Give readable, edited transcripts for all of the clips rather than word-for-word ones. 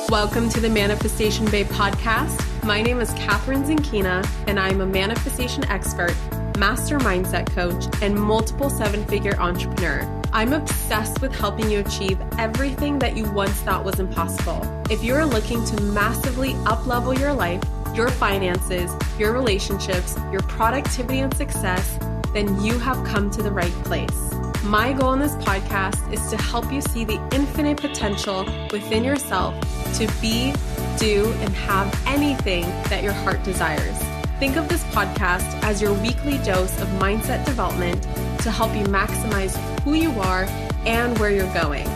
Welcome to the Manifestation Babe podcast. My name is Catherine Zinkina, and I'm a manifestation expert, master mindset coach, and multiple seven-figure entrepreneur. I'm obsessed with helping you achieve everything that you once thought was impossible. If you're looking to massively up-level your life, your finances, your relationships, your productivity and success, then you have come to the right place. My goal in this podcast is to help you see the infinite potential within yourself to be, do, and have anything that your heart desires. Think of this podcast as your weekly dose of mindset development to help you maximize who you are and where you're going.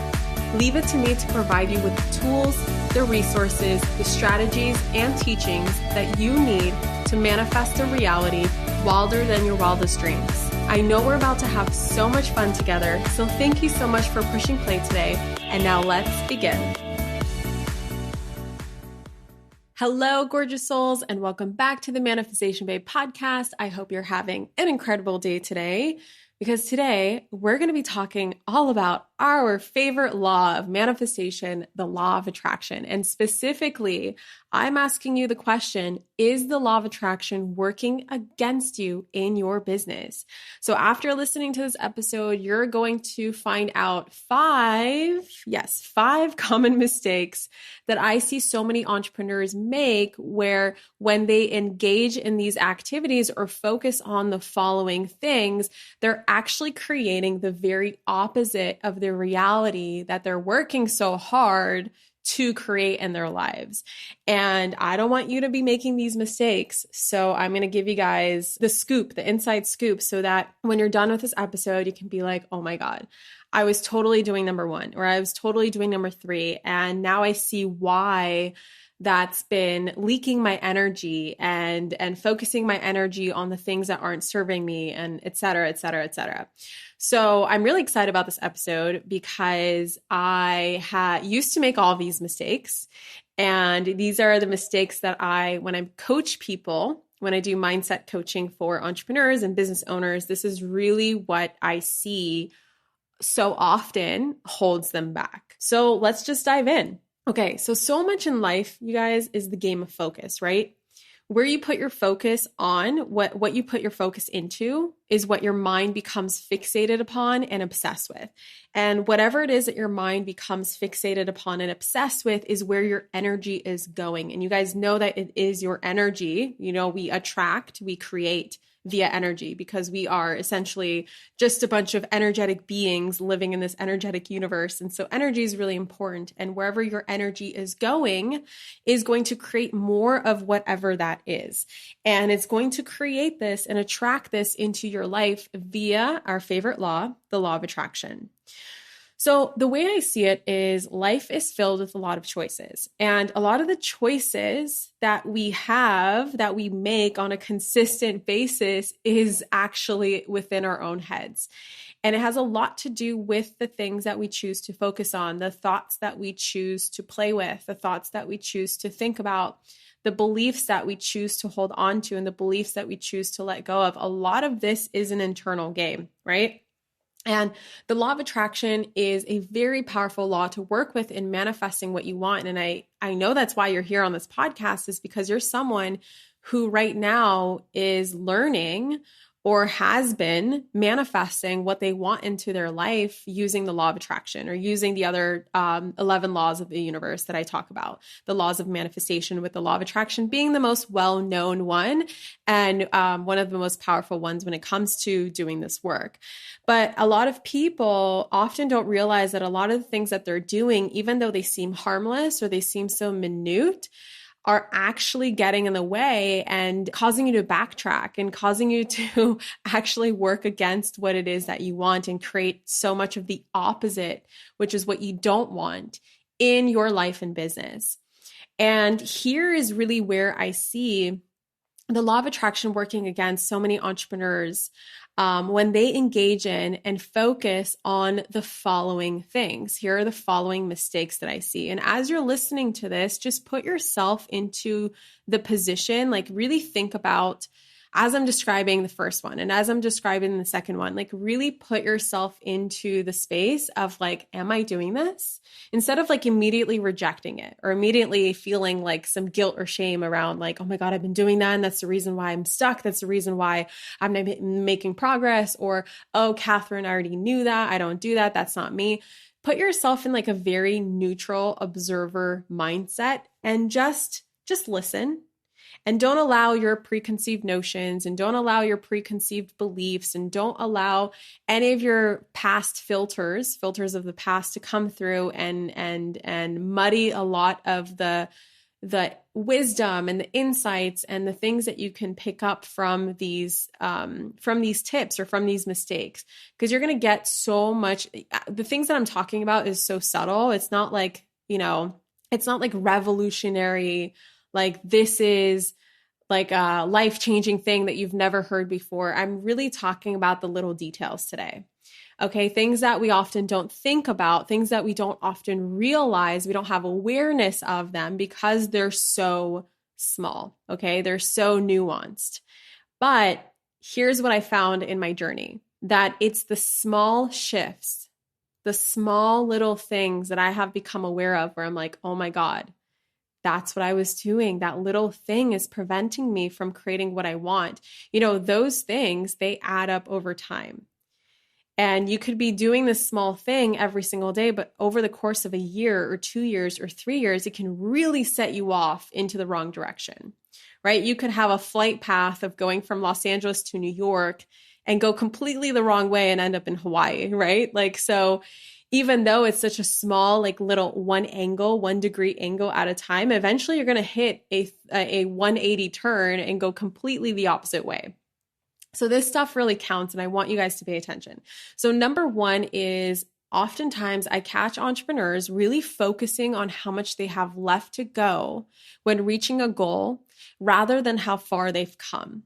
Leave it to me to provide you with the tools, the resources, the strategies, and teachings that you need to manifest a reality wilder than your wildest dreams. I know we're about to have so much fun together, so thank you so much for pushing play today. And now let's begin. Hello, gorgeous souls, and welcome back to the Manifestation Babe podcast. I hope you're having an incredible day today, because today we're going to be talking all about our favorite law of manifestation, the law of attraction. And specifically, I'm asking you the question, is the law of attraction working against you in your business? So after listening to this episode, you're going to find out five common mistakes that I see so many entrepreneurs make, where when they engage in these activities or focus on the following things, they're actually creating the very opposite of the reality that they're working so hard to create in their lives. And I don't want you to be making these mistakes. So I'm going to give you guys the scoop, the inside scoop, so that when you're done with this episode, you can be like, oh my God, I was totally doing number one, or I was totally doing number three. And now I see why that's been leaking my energy and focusing my energy on the things that aren't serving me, and et cetera, et cetera, et cetera. So I'm really excited about this episode because I used to make all these mistakes. And these are the mistakes that when I coach people, when I do mindset coaching for entrepreneurs and business owners, this is really what I see so often holds them back. So let's just dive in. Okay, so much in life, you guys, is the game of focus, right? Where you put your focus on, what you put your focus into is what your mind becomes fixated upon and obsessed with. And whatever it is that your mind becomes fixated upon and obsessed with is where your energy is going. And you guys know that it is your energy. You know, we attract, we create via energy, because we are essentially just a bunch of energetic beings living in this energetic universe. And so energy is really important. And wherever your energy is going to create more of whatever that is. And it's going to create this and attract this into your life via our favorite law, the law of attraction. So the way I see it is life is filled with a lot of choices, and a lot of the choices that we have, that we make on a consistent basis, is actually within our own heads. And it has a lot to do with the things that we choose to focus on, the thoughts that we choose to play with, the thoughts that we choose to think about, the beliefs that we choose to hold on to, and the beliefs that we choose to let go of. A lot of this is an internal game, right? And the law of attraction is a very powerful law to work with in manifesting what you want. And I know that's why you're here on this podcast, is because you're someone who right now is learning or has been manifesting what they want into their life using the law of attraction, or using the other 11 laws of the universe that I talk about, the laws of manifestation, with the law of attraction being the most well-known one and one of the most powerful ones when it comes to doing this work. But a lot of people often don't realize that a lot of the things that they're doing, even though they seem harmless or they seem so minute, are actually getting in the way and causing you to backtrack and causing you to actually work against what it is that you want and create so much of the opposite, which is what you don't want in your life and business. And here is really where I see the law of attraction working against so many entrepreneurs when they engage in and focus on the following things. Here are the following mistakes that I see. And as you're listening to this, just put yourself into the position, like really think about as I'm describing the first one and as I'm describing the second one, like really put yourself into the space of like, am I doing this? Instead of like immediately rejecting it or immediately feeling like some guilt or shame around like, oh my God, I've been doing that. And that's the reason why I'm stuck. That's the reason why I'm not making progress. Or, oh, Catherine, I already knew that. I don't do that. That's not me. Put yourself in like a very neutral observer mindset and just listen. And don't allow your preconceived notions and don't allow your preconceived beliefs and don't allow any of your past filters of the past to come through and muddy a lot of the wisdom and the insights and the things that you can pick up from these tips or from these mistakes. Because you're going to get so much. The things that I'm talking about is so subtle. It's not like, it's not like revolutionary, like this is like a life-changing thing that you've never heard before. I'm really talking about the little details today. Okay, things that we often don't think about, things that we don't often realize, we don't have awareness of them because they're so small. Okay, they're so nuanced. But here's what I found in my journey, that it's the small shifts, the small little things that I have become aware of where I'm like, oh my God, that's what I was doing. That little thing is preventing me from creating what I want. Those things, they add up over time. And you could be doing this small thing every single day, but over the course of a year or 2 years or 3 years, it can really set you off into the wrong direction, right? You could have a flight path of going from Los Angeles to New York and go completely the wrong way and end up in Hawaii, right? Like, so even though it's such a small, like little 1 degree angle at a time, eventually you're going to hit a 180 turn and go completely the opposite way. So this stuff really counts, and I want you guys to pay attention. So number one is oftentimes I catch entrepreneurs really focusing on how much they have left to go when reaching a goal rather than how far they've come.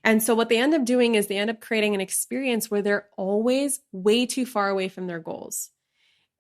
And so what they end up doing is they end up creating an experience where they're always way too far away from their goals,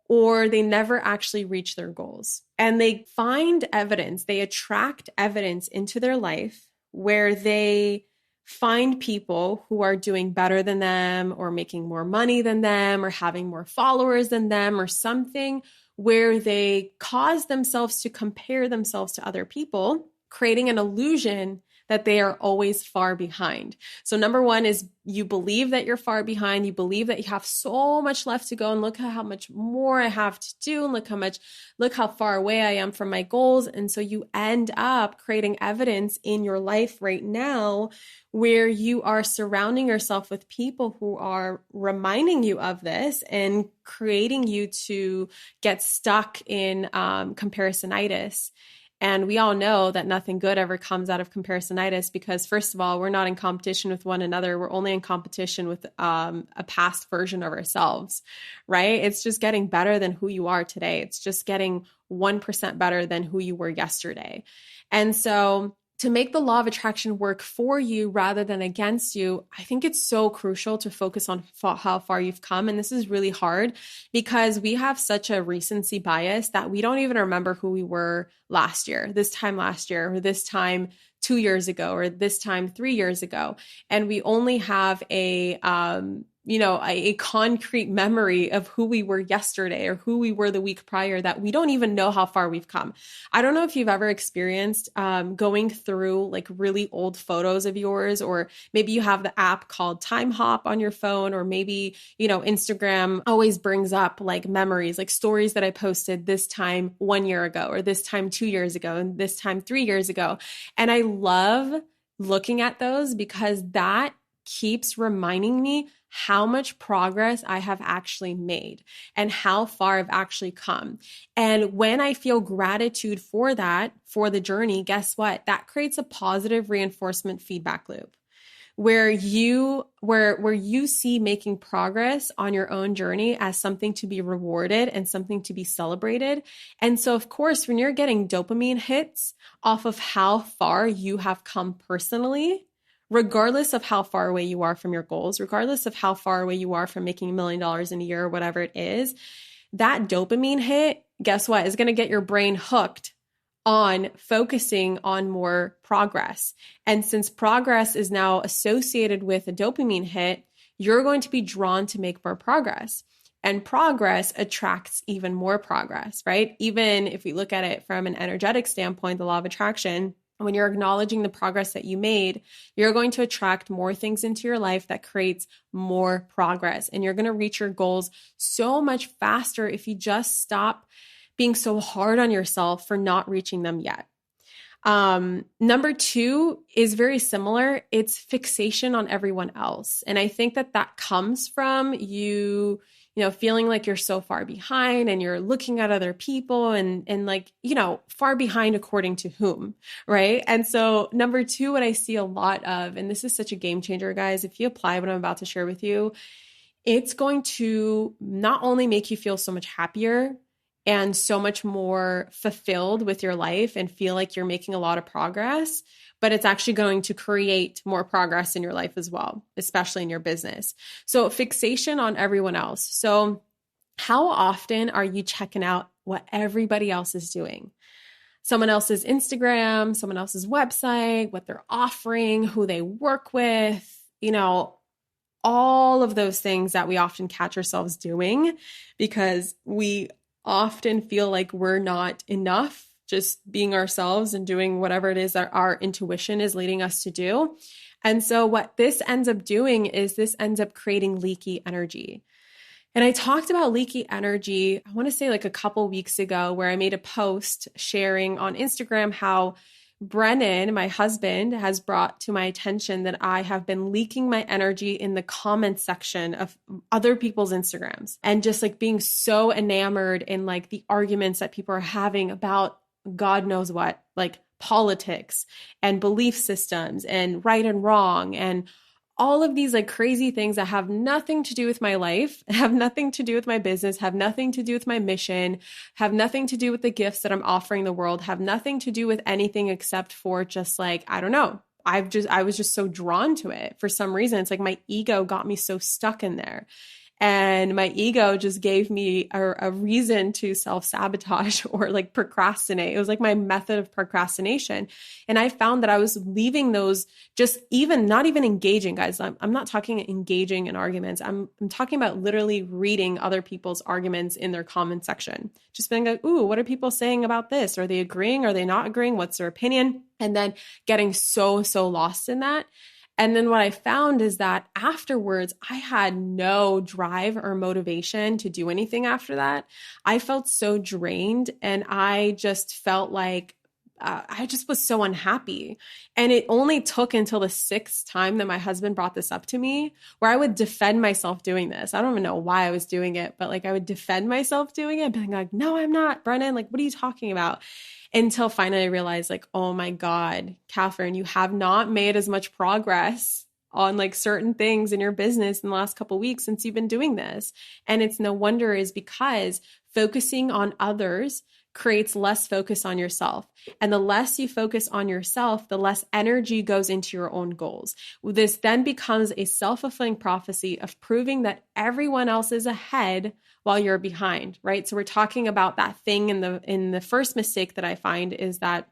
or they never actually reach their goals. And they find evidence, they attract evidence into their life where they find people who are doing better than them or making more money than them or having more followers than them or something, where they cause themselves to compare themselves to other people, creating an illusion that they are always far behind. So number one is you believe that you're far behind. You believe that you have so much left to go, and look at how much more I have to do, and look how far away I am from my goals. And so you end up creating evidence in your life right now where you are surrounding yourself with people who are reminding you of this and creating you to get stuck in comparisonitis. And we all know that nothing good ever comes out of comparisonitis because, first of all, we're not in competition with one another. We're only in competition with a past version of ourselves, right? It's just getting better than who you are today. It's just getting 1% better than who you were yesterday. And so to make the law of attraction work for you rather than against you, I think it's so crucial to focus on how far you've come. And this is really hard because we have such a recency bias that we don't even remember who we were this time last year, or this time 2 years ago, or this time 3 years ago. And we only have a concrete memory of who we were yesterday or who we were the week prior, that we don't even know how far we've come. I don't know if you've ever experienced going through like really old photos of yours, or maybe you have the app called Time Hop on your phone, or maybe, Instagram always brings up like memories, like stories that I posted this time 1 year ago, or this time 2 years ago, and this time 3 years ago. And I love looking at those because that keeps reminding me how much progress I have actually made and how far I've actually come. And when I feel gratitude for that, for the journey, guess what? That creates a positive reinforcement feedback loop where you see making progress on your own journey as something to be rewarded and something to be celebrated. And so, of course, when you're getting dopamine hits off of how far you have come personally, regardless of how far away you are from your goals, regardless of how far away you are from making $1 million in a year or whatever it is, that dopamine hit, guess what, is going to get your brain hooked on focusing on more progress. And since progress is now associated with a dopamine hit, you're going to be drawn to make more progress. And progress attracts even more progress, right? Even if we look at it from an energetic standpoint, the law of attraction, when you're acknowledging the progress that you made, you're going to attract more things into your life that creates more progress. And you're going to reach your goals so much faster if you just stop being so hard on yourself for not reaching them yet. Number two is very similar. It's fixation on everyone else. And I think that that comes from feeling like you're so far behind and you're looking at other people and like, far behind according to whom, right? And so number two, what I see a lot of, and this is such a game changer, guys, if you apply what I'm about to share with you, it's going to not only make you feel so much happier and so much more fulfilled with your life and feel like you're making a lot of progress, but it's actually going to create more progress in your life as well, especially in your business. So fixation on everyone else. So how often are you checking out what everybody else is doing? Someone else's Instagram, someone else's website, what they're offering, who they work with, all of those things that we often catch ourselves doing because we often feel like we're not enough just being ourselves and doing whatever it is that our intuition is leading us to do. And so what this ends up doing is this ends up creating leaky energy. And I talked about leaky energy, I want to say like a couple weeks ago, where I made a post sharing on Instagram how Brennan, my husband, has brought to my attention that I have been leaking my energy in the comment section of other people's Instagrams and just like being so enamored in like the arguments that people are having about God knows what, like politics and belief systems and right and wrong and all of these like crazy things that have nothing to do with my life, have nothing to do with my business, have nothing to do with my mission, have nothing to do with the gifts that I'm offering the world, have nothing to do with anything except for just like, I don't know. I was just so drawn to it for some reason. It's like my ego got me so stuck in there. And my ego just gave me a reason to self-sabotage or like procrastinate. It was like my method of procrastination. And I found that I was leaving those just not even engaging, guys. I'm not talking engaging in arguments. I'm talking about literally reading other people's arguments in their comment section. Just being like, ooh, what are people saying about this? Are they agreeing? Are they not agreeing? What's their opinion? And then getting so lost in that. And then what I found is that afterwards, I had no drive or motivation to do anything after that. I felt so drained and I just felt like I just was so unhappy. And it only took until the sixth time that my husband brought this up to me where I would defend myself doing this. I don't even know why I was doing it, but like I would defend myself doing it, being like, no, I'm not, Brennan. Like, what are you talking about? Until finally I realized like, oh my God, Catherine, you have not made as much progress on like certain things in your business in the last couple of weeks since you've been doing this. And it's no wonder is because focusing on others creates less focus on yourself. And the less you focus on yourself, the less energy goes into your own goals. This then becomes a self-fulfilling prophecy of proving that everyone else is ahead while you're behind, right? So we're talking about that thing in the first mistake that I find is that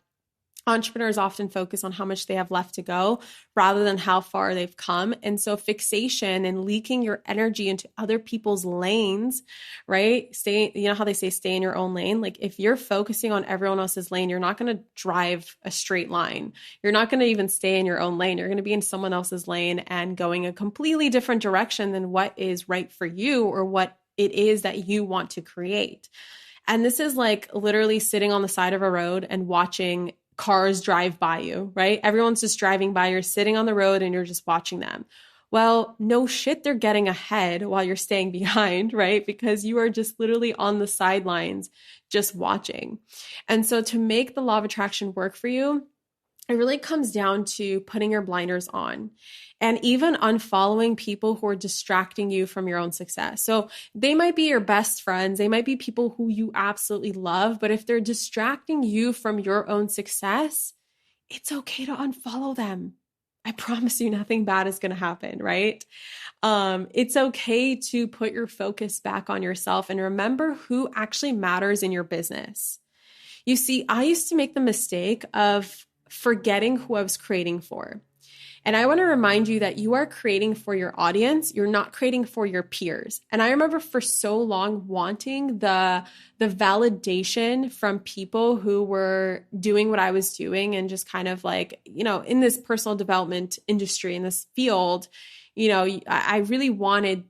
entrepreneurs often focus on how much they have left to go rather than how far they've come. And so fixation and leaking your energy into other people's lanes, right? You know how they say stay in your own lane? Like if you're focusing on everyone else's lane, you're not going to drive a straight line. You're not going to even stay in your own lane. You're going to be in someone else's lane and going a completely different direction than what is right for you or what it is that you want to create. And this is like literally sitting on the side of a road and watching cars drive by you, right? Everyone's just driving by, you're sitting on the road and you're just watching them. Well, no shit, they're getting ahead while you're staying behind, right? Because you are just literally on the sidelines, just watching. And so to make the law of attraction work for you, it really comes down to putting your blinders on and even unfollowing people who are distracting you from your own success. So they might be your best friends. They might be people who you absolutely love, but if they're distracting you from your own success, it's okay to unfollow them. I promise you nothing bad is going to happen, right? It's okay to put your focus back on yourself and remember who actually matters in your business. You see, I used to make the mistake of forgetting who I was creating for. And I want to remind you that you are creating for your audience. You're not creating for your peers. And I remember for so long wanting the validation from people who were doing what I was doing and just kind of like, in this personal development industry, in this field, I really wanted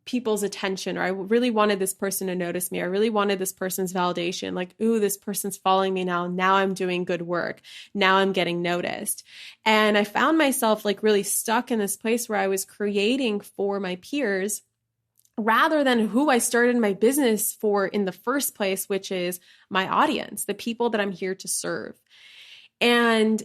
people's attention, or I really wanted this person to notice me. I really wanted this person's validation. Like, ooh, this person's following me now. Now I'm doing good work. Now I'm getting noticed. And I found myself like really stuck in this place where I was creating for my peers rather than who I started my business for in the first place, which is my audience, the people that I'm here to serve. And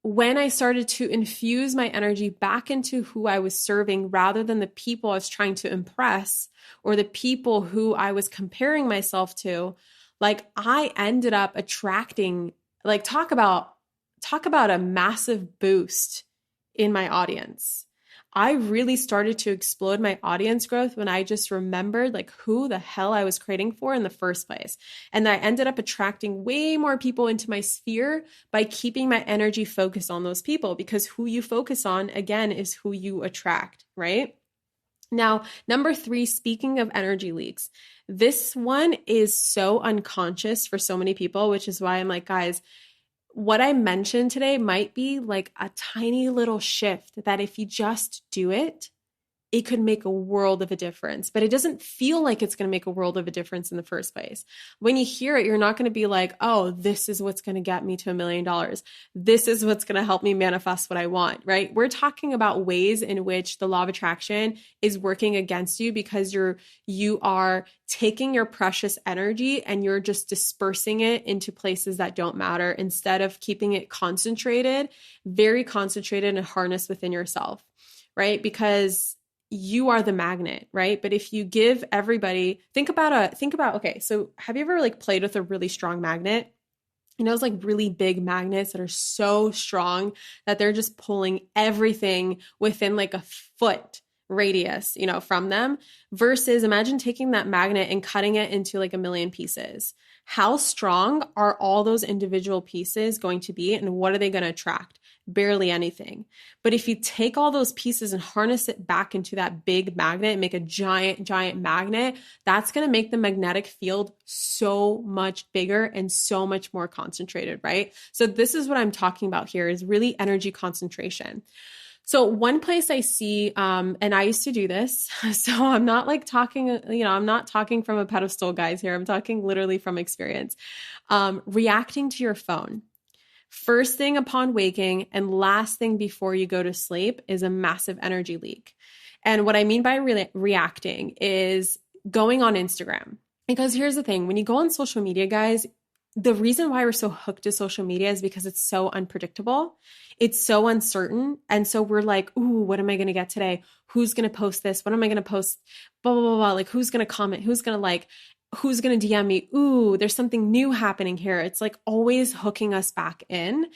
when I started to infuse my energy back into who I was serving rather than the people I was trying to impress or the people who I was comparing myself to, like I ended up attracting, like talk about a massive boost in my audience. I really started to explode my audience growth when I just remembered like who the hell I was creating for in the first place. And I ended up attracting way more people into my sphere by keeping my energy focused on those people, because who you focus on, again, is who you attract, right? Now, number 3, speaking of energy leaks, this one is so unconscious for so many people, which is why I'm like, guys, what I mentioned today might be like a tiny little shift that if you just do it, it could make a world of a difference, but it doesn't feel like it's going to make a world of a difference in the first place. When you hear it, you're not going to be like, oh, this is what's going to get me to $1 million. This is what's going to help me manifest what I want, right? We're talking about ways in which the law of attraction is working against you because you are taking your precious energy and you're just dispersing it into places that don't matter instead of keeping it concentrated, very concentrated and harnessed within yourself, right? Because you are the magnet, right? But if you give everybody, think about, okay, so have you ever like played with a really strong magnet? Those like really big magnets that are so strong that they're just pulling everything within like a foot radius, from them, versus imagine taking that magnet and cutting it into like 1 million pieces. How strong are all those individual pieces going to be, and what are they going to attract? Barely anything. But if you take all those pieces and harness it back into that big magnet and make a giant, giant magnet, that's going to make the magnetic field so much bigger and so much more concentrated, right? So this is what I'm talking about here, is really energy concentration. So one place I see, and I used to do this, so I'm not like talking, I'm not talking from a pedestal, guys, here. I'm talking literally from experience. Reacting to your phone. First thing upon waking and last thing before you go to sleep is a massive energy leak. And what I mean by reacting is going on Instagram. Because here's the thing, when you go on social media, guys, the reason why we're so hooked to social media is because it's so unpredictable. It's so uncertain. And so we're like, ooh, what am I going to get today? Who's going to post this? What am I going to post? Blah, blah, blah, blah. Like, who's going to comment? Who's going to like? Who's going to DM me? Ooh, there's something new happening here. It's like always hooking us back in.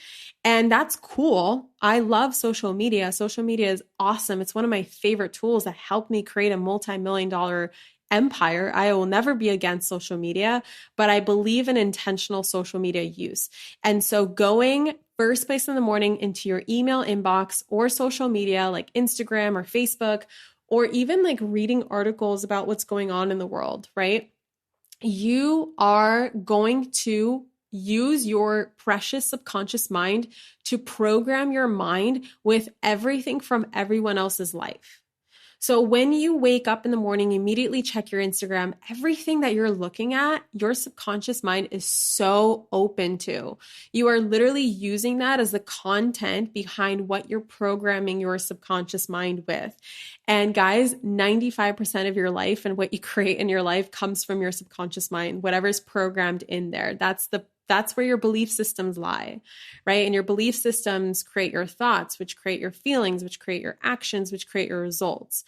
And that's cool. I love social media. Social media is awesome. It's one of my favorite tools that helped me create a multi-million-dollar empire. I will never be against social media, but I believe in intentional social media use. And so going first place in the morning into your email inbox or social media like Instagram or Facebook, or even like reading articles about what's going on in the world, right? You are going to use your precious subconscious mind to program your mind with everything from everyone else's life. So when you wake up in the morning, immediately check your Instagram, everything that you're looking at, your subconscious mind is so open to. You are literally using that as the content behind what you're programming your subconscious mind with. And guys, 95% of your life and what you create in your life comes from your subconscious mind, whatever's programmed in there. That's where your belief systems lie, right? And your belief systems create your thoughts, which create your feelings, which create your actions, which create your results.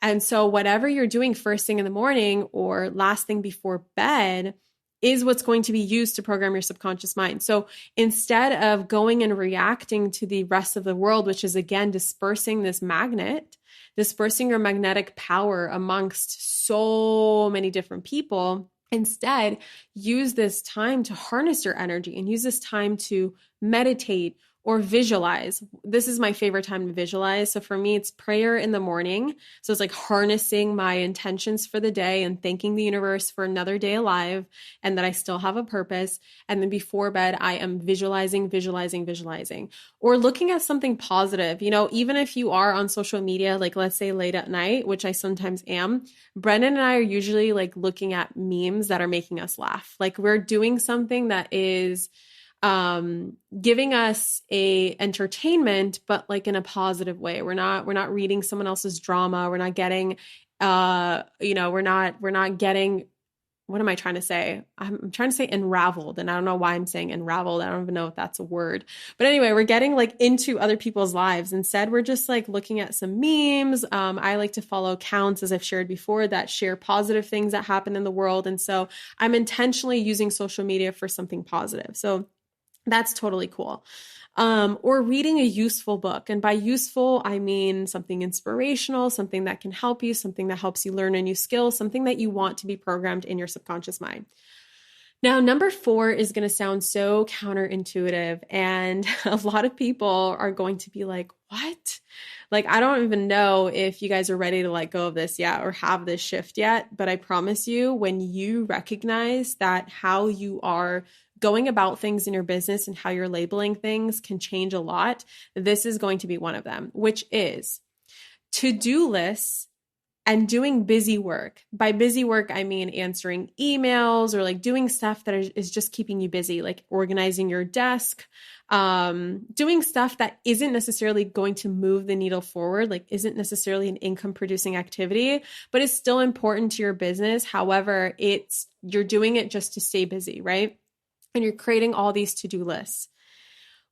And so whatever you're doing first thing in the morning or last thing before bed is what's going to be used to program your subconscious mind. So instead of going and reacting to the rest of the world, which is again dispersing this magnet, dispersing your magnetic power amongst so many different people, Instead, use this time to harness your energy and use this time to meditate or visualize. This is my favorite time to visualize. So for me, it's prayer in the morning. So it's like harnessing my intentions for the day and thanking the universe for another day alive and that I still have a purpose. And then before bed, I am visualizing, visualizing, visualizing, or looking at something positive. You know, even if you are on social media, like let's say late at night, which I sometimes am, Brendan and I are usually like looking at memes that are making us laugh. Like we're doing something that is giving us a entertainment, but like in a positive way. We're not reading someone else's drama. We're not getting, we're not getting, what am I trying to say? I'm trying to say unraveled, and I don't know why I'm saying unraveled. I don't even know if that's a word. But anyway, we're getting like into other people's lives. Instead, we're just like looking at some memes. I like to follow accounts, as I've shared before, that share positive things that happen in the world. And so I'm intentionally using social media for something positive. So that's totally cool. Or reading a useful book. And by useful, I mean something inspirational, something that can help you, something that helps you learn a new skill, something that you want to be programmed in your subconscious mind. Now, number 4 is going to sound so counterintuitive, and a lot of people are going to be like, what? Like, I don't even know if you guys are ready to let go of this yet or have this shift yet, but I promise you, when you recognize that how you are going about things in your business and how you're labeling things can change a lot, this is going to be one of them, which is to-do lists and doing busy work. By busy work, I mean answering emails or like doing stuff that is just keeping you busy, like organizing your desk, doing stuff that isn't necessarily going to move the needle forward, like isn't necessarily an income producing activity, but it's still important to your business. However, you're doing it just to stay busy, right? And you're creating all these to-do lists.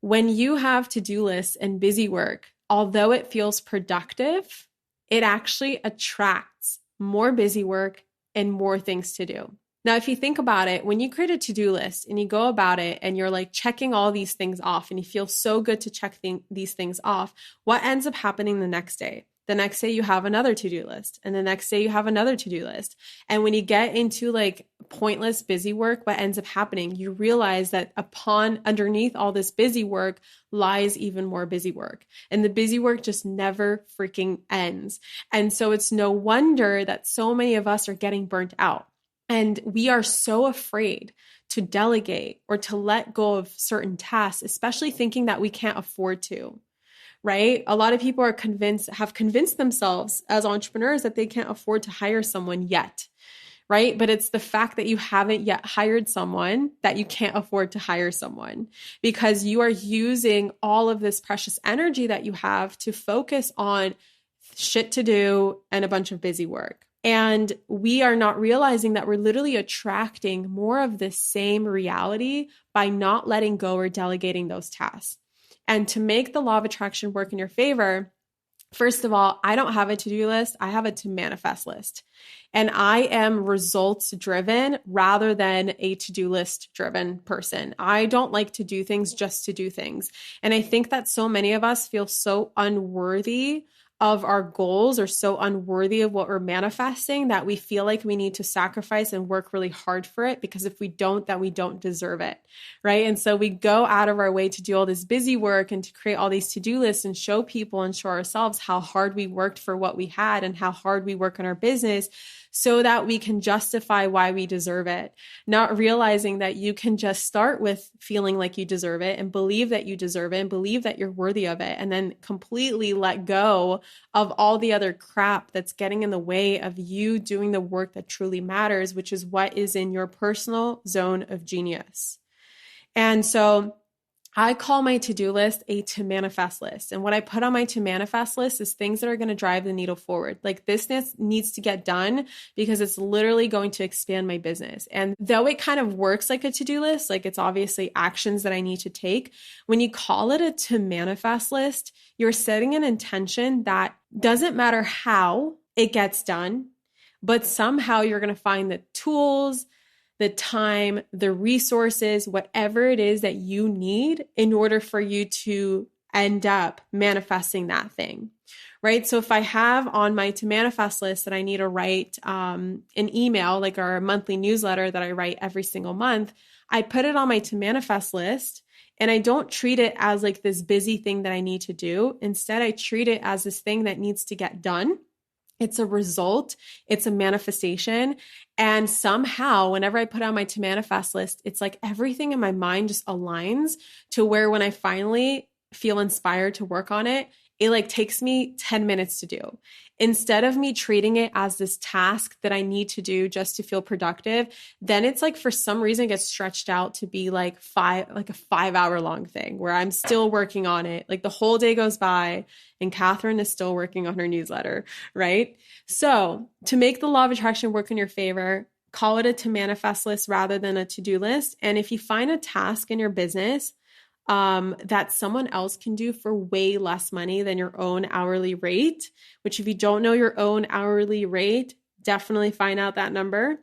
When you have to-do lists and busy work, although it feels productive, it actually attracts more busy work and more things to do. Now, if you think about it, when you create a to-do list and you go about it and you're like checking all these things off and you feel so good to check these things off, what ends up happening the next day? The next day you have another to-do list, and the next day you have another to-do list. And when you get into like pointless busy work, what ends up happening? You realize that underneath all this busy work lies even more busy work. And the busy work just never freaking ends. And so it's no wonder that so many of us are getting burnt out. And we are so afraid to delegate or to let go of certain tasks, especially thinking that we can't afford to. Right? A lot of people have convinced themselves as entrepreneurs that they can't afford to hire someone yet, right? But it's the fact that you haven't yet hired someone that you can't afford to hire someone, because you are using all of this precious energy that you have to focus on shit to do and a bunch of busy work. And we are not realizing that we're literally attracting more of the same reality by not letting go or delegating those tasks. And to make the law of attraction work in your favor, first of all, I don't have a to-do list. I have a to manifest list. And I am results driven rather than a to-do list driven person. I don't like to do things just to do things. And I think that so many of us feel so unworthy of our goals or so unworthy of what we're manifesting that we feel like we need to sacrifice and work really hard for it, because if we don't, then we don't deserve it, right? And so we go out of our way to do all this busy work and to create all these to-do lists and show people and show ourselves how hard we worked for what we had and how hard we work on our business so that we can justify why we deserve it, not realizing that you can just start with feeling like you deserve it and believe that you deserve it and believe that you're worthy of it, and then completely let go of all the other crap that's getting in the way of you doing the work that truly matters, which is what is in your personal zone of genius. And so I call my to-do list a to manifest list. And what I put on my to manifest list is things that are going to drive the needle forward. Like this needs to get done because it's literally going to expand my business. And though it kind of works like a to-do list, like it's obviously actions that I need to take, when you call it a to manifest list, you're setting an intention that doesn't matter how it gets done, but somehow you're going to find the tools, the time, the resources, whatever it is that you need in order for you to end up manifesting that thing, right? So if I have on my to manifest list that I need to write an email, like our monthly newsletter that I write every single month, I put it on my to manifest list. And I don't treat it as like this busy thing that I need to do. Instead, I treat it as this thing that needs to get done. It's a result, it's a manifestation. And somehow, whenever I put on my to manifest list, it's like everything in my mind just aligns to where when I finally feel inspired to work on it, it like takes me 10 minutes to do. Instead of me treating it as this task that I need to do just to feel productive, then it's like for some reason it gets stretched out to be like a 5 hour long thing where I'm still working on it. Like the whole day goes by and Catherine is still working on her newsletter, right? So to make the law of attraction work in your favor, call it a to manifest list rather than a to-do list. And if you find a task in your business that someone else can do for way less money than your own hourly rate, which if you don't know your own hourly rate, definitely find out that number.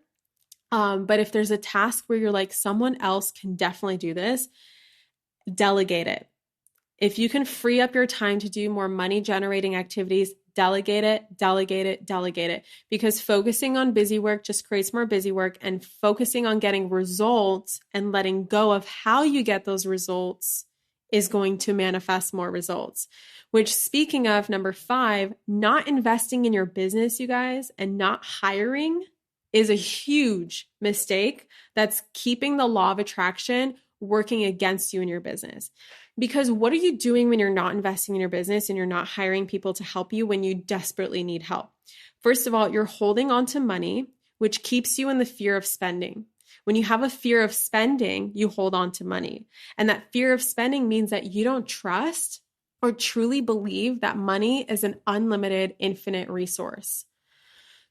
But if there's a task where you're like, someone else can definitely do this, delegate it. If you can free up your time to do more money generating activities, delegate it, delegate it, delegate it. Because focusing on busy work just creates more busy work, and focusing on getting results and letting go of how you get those results is going to manifest more results. Which, speaking of number 5, not investing in your business, you guys, and not hiring is a huge mistake that's keeping the law of attraction working against you in your business. Because what are you doing when you're not investing in your business and you're not hiring people to help you when you desperately need help? First of all, you're holding on to money, which keeps you in the fear of spending. When you have a fear of spending, you hold on to money. And that fear of spending means that you don't trust or truly believe that money is an unlimited, infinite resource.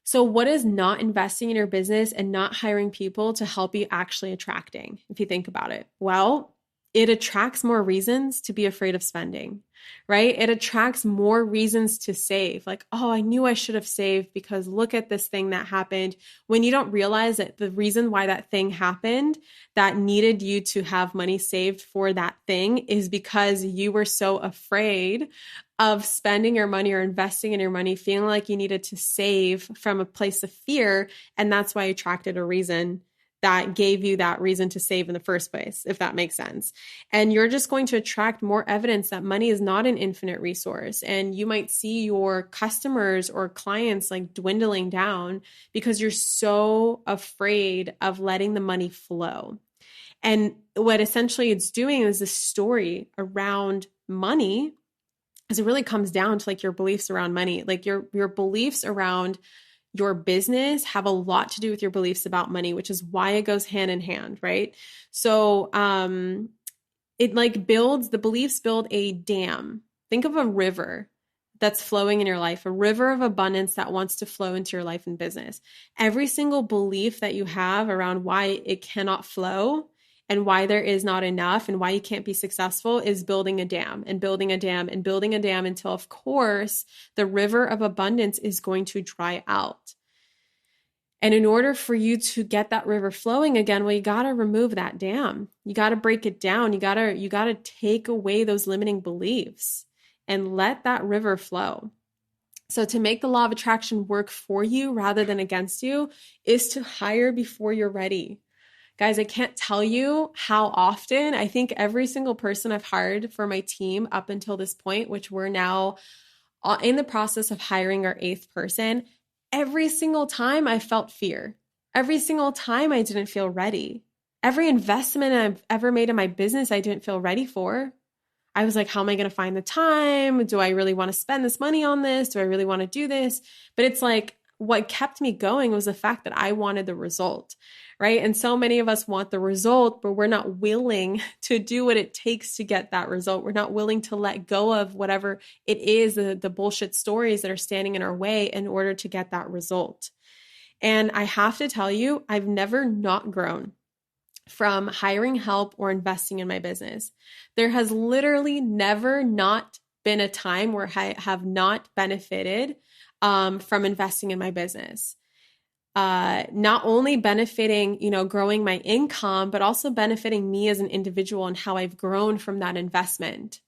So what is not investing in your business and not hiring people to help you actually attracting, if you think about it? Well, it attracts more reasons to be afraid of spending, right? It attracts more reasons to save. Like, oh, I knew I should have saved because look at this thing that happened. When you don't realize that the reason why that thing happened that needed you to have money saved for that thing is because you were so afraid of spending your money or investing in your money, feeling like you needed to save from a place of fear. And that's why you attracted a reason that gave you that reason to save in the first place, if that makes sense. And you're just going to attract more evidence that money is not an infinite resource. And you might see your customers or clients like dwindling down because you're so afraid of letting the money flow. And what essentially it's doing is this story around money, as it really comes down to like your beliefs around money, like your beliefs around your business have a lot to do with your beliefs about money, which is why it goes hand in hand, right? So it like the beliefs build a dam. Think of a river that's flowing in your life, a river of abundance that wants to flow into your life and business. Every single belief that you have around why it cannot flow and why there is not enough and why you can't be successful is building a dam and building a dam and building a dam until, of course, the river of abundance is going to dry out. And in order for you to get that river flowing again, well, you got to remove that dam. You got to break it down. You got to take away those limiting beliefs and let that river flow. So to make the law of attraction work for you rather than against you is to hire before you're ready. Guys, I can't tell you how often, I think every single person I've hired for my team up until this point, which we're now in the process of hiring our 8th person, every single time I felt fear. Every single time I didn't feel ready. Every investment I've ever made in my business, I didn't feel ready for. I was like, how am I going to find the time? Do I really want to spend this money on this? Do I really want to do this? But it's like, what kept me going was the fact that I wanted the result, right? And so many of us want the result, but we're not willing to do what it takes to get that result. We're not willing to let go of whatever it is, the bullshit stories that are standing in our way in order to get that result. And I have to tell you, I've never not grown from hiring help or investing in my business. There has literally never not been a time where I have not benefited from investing in my business. Not only benefiting, growing my income, but also benefiting me as an individual and how I've grown from that investment.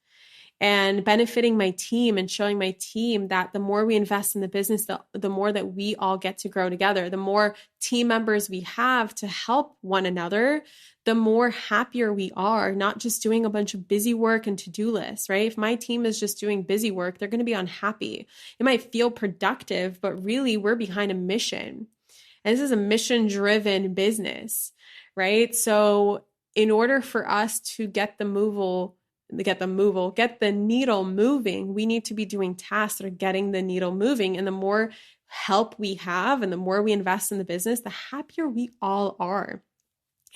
and benefiting my team and showing my team that the more we invest in the business, the more that we all get to grow together, the more team members we have to help one another, the more happier we are, not just doing a bunch of busy work and to-do lists, right? If my team is just doing busy work, they're going to be unhappy. It might feel productive, but really we're behind a mission. And this is a mission-driven business, right? So in order for us to get the needle moving, we need to be doing tasks that are getting the needle moving. And the more help we have and the more we invest in the business, the happier we all are.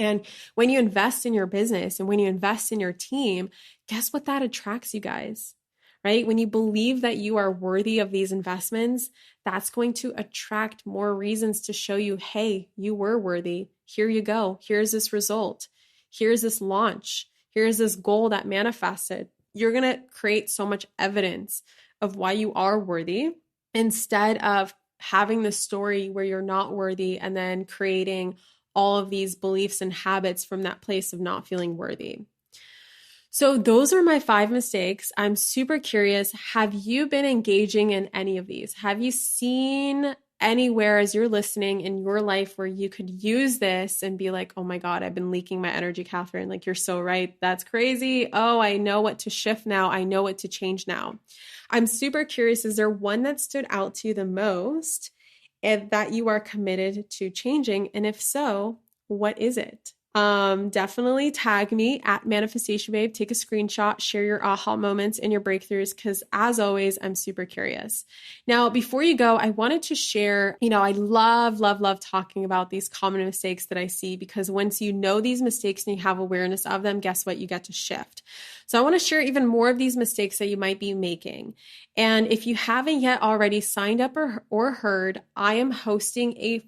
And when you invest in your business and when you invest in your team, guess what that attracts, you guys, right? When you believe that you are worthy of these investments, that's going to attract more reasons to show you, hey, you were worthy. Here you go. Here's this result. Here's this launch. Here's this goal that manifested. You're going to create so much evidence of why you are worthy instead of having the story where you're not worthy and then creating all of these beliefs and habits from that place of not feeling worthy. So those are my 5 mistakes. I'm super curious. Have you been engaging in any of these? Have you seen anywhere as you're listening in your life where you could use this and be like, oh my God, I've been leaking my energy, Catherine. Like, you're so right. That's crazy. Oh, I know what to shift now. I know what to change now. I'm super curious. Is there one that stood out to you the most that you are committed to changing? And if so, what is it? Definitely tag me at Manifestation Babe. Take a screenshot, share your aha moments and your breakthroughs, because as always, I'm super curious. Now, before you go, I wanted to share, I love talking about these common mistakes that I see, because once you know these mistakes and you have awareness of them, guess what? You get to shift. So I want to share even more of these mistakes that you might be making. And if you haven't yet already signed up or heard, I am hosting a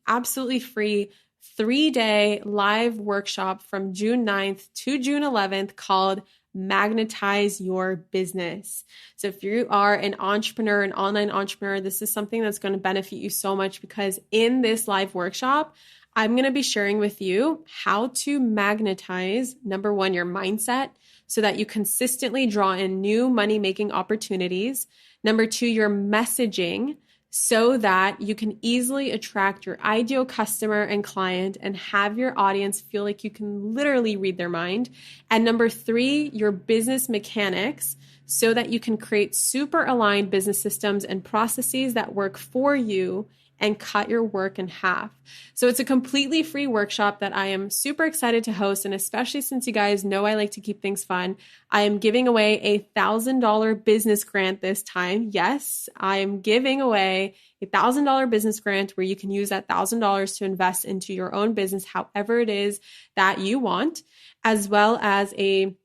absolutely free 3-day live workshop from June 9th to June 11th called Magnetize Your Business. So if you are an entrepreneur, an online entrepreneur, this is something that's going to benefit you so much, because in this live workshop, I'm going to be sharing with you how to magnetize, number 1, your mindset so that you consistently draw in new money-making opportunities. Number 2, your messaging, so that you can easily attract your ideal customer and client and have your audience feel like you can literally read their mind. And number 3, your business mechanics, so that you can create super aligned business systems and processes that work for you and cut your work in half. So it's a completely free workshop that I am super excited to host. And especially since you guys know I like to keep things fun, I am giving away a $1,000 business grant this time. Yes, I am giving away a $1,000 business grant where you can use that $1,000 to invest into your own business, however it is that you want, as well as a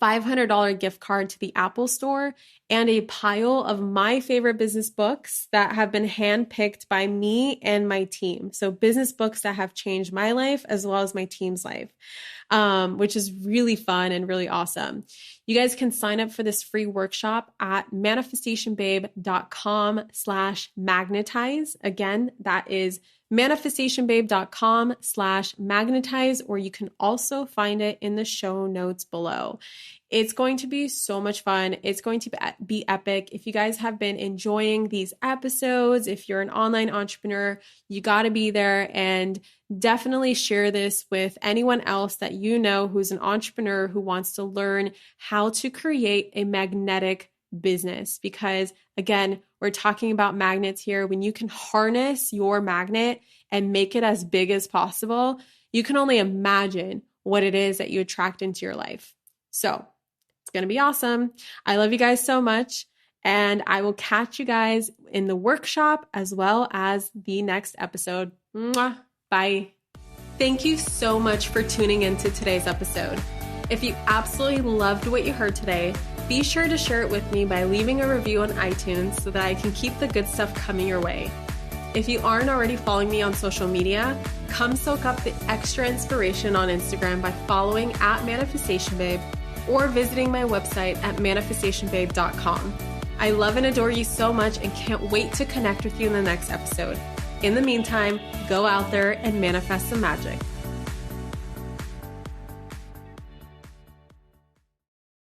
$500 gift card to the Apple Store and a pile of my favorite business books that have been handpicked by me and my team. So business books that have changed my life as well as my team's life, which is really fun and really awesome. You guys can sign up for this free workshop at manifestationbabe.com/magnetize. Again, that is manifestationbabe.com/magnetize, or you can also find it in the show notes below. It's going to be so much fun. It's going to be epic. If you guys have been enjoying these episodes, if you're an online entrepreneur, you got to be there, and definitely share this with anyone else that you know who's an entrepreneur who wants to learn how to create a magnetic business. Because again, we're talking about magnets here. When you can harness your magnet and make it as big as possible, you can only imagine what it is that you attract into your life. So it's going to be awesome. I love you guys so much. And I will catch you guys in the workshop as well as the next episode. Mwah. Bye. Thank you so much for tuning into today's episode. If you absolutely loved what you heard today, be sure to share it with me by leaving a review on iTunes so that I can keep the good stuff coming your way. If you aren't already following me on social media, come soak up the extra inspiration on Instagram by following at Manifestation Babe or visiting my website at manifestationbabe.com. I love and adore you so much and can't wait to connect with you in the next episode. In the meantime, go out there and manifest some magic.